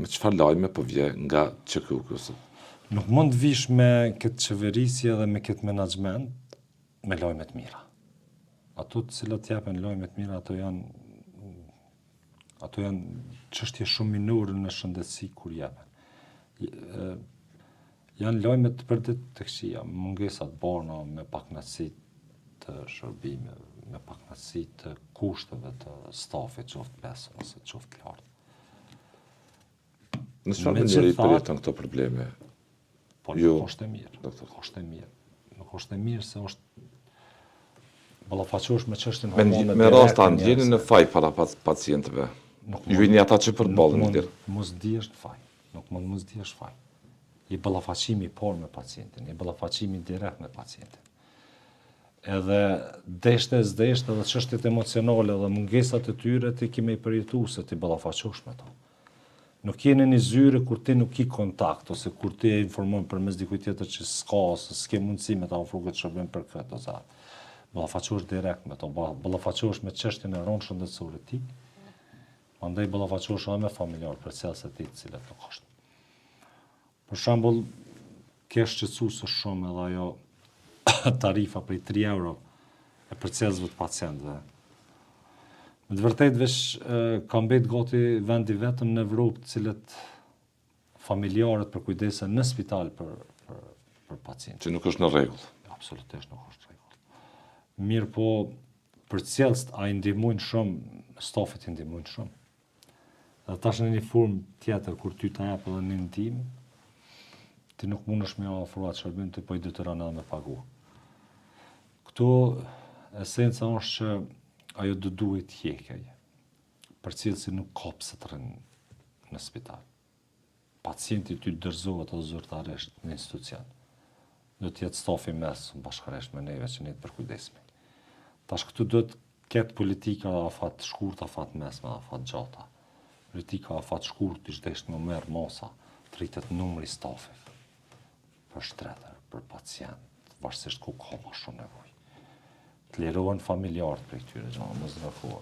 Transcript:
Me çfarë lajme po vje nga QK kësë? Nuk mund vish me këtë qeverisje dhe me këtë menaxhment me lajme të mira. Ato të cilat japen lajme të mira, ato janë çështje shumë minore në shëndetësi kur japen. Janë lajme të përdit të këqija, mungesa të borna me pakënaqësi të shërbimeve, me pakënaqësi të kushteve të stafit, qoftë pesë ose qoftë lartë. Në çfarë mënyrë i përjeton këto probleme? Po nuk është e mirë. Nuk është e mirë se është ballafaqohesh me çështjen hormonale. Me rasta ndjeni në faj para pacientëve. Ju jeni ata që përballen me Nuk mos ndihesh në faj. Nuk mund mos ndihesh faj. I ballafaqimi por me pacientin, i ballafaqimi direkt me pacientin. Edhe deshte edhe çështjet emocionale dhe mungesat e tyre ti kime i përjetu se ti ballafaqohesh me to. Nuk jeni një zyre kur ti nuk i kontakt, ose kur ti e informon përmes dikujt tjetër që s'ka, ose s'ke mundësi me ta ofru këtë shërbim për këtë, ose ballafaqohesh direkt me to, ballafaqohesh me çështjen e rronë shëndetësore ti, andaj ballafaqohesh edhe me familjar për cilëse ti të cilat nuk është. Për shembull, ke shqetësuar shumë edhe ajo tarifa për 3 euro e përcjellësve të pacientëve. Në të vërtetë veç ka mbet gati vendi vetëm në Evropë të cilët familjarët përkujdesen në spital për pacientë. Që nuk është në rregull. Absolutisht nuk është rregull. Mirë po, përcjellësit a i ndihmojnë shumë, stafet i ndihmojnë shumë. Dhe tash në një formë tjetër kur ty ta jap edhe një ndihmë, ti nuk mundesh me ofruar shërbim ti po i detyron edhe me pagu. Këtu esenca është që ajo do duhet hjekej. Përcjellësi nuk ka pse të rënë në spital. Pacienti ty dorëzohet ose zyrtarisht në institucion. Do të jetë stafi mes bashkërisht me neve që ne të përkujdesemi. Tash këtu do të ketë politika afat shkurtë, afat mesme, afat gjata. Politika afat shkurtë ishte më merr masa, të rritet numri i stafit. Për shtretër, për pacient, varsisht ku ka më shumë nevojë. Të lirohen familjarët për këtyre gjëra, mos rrëfohen.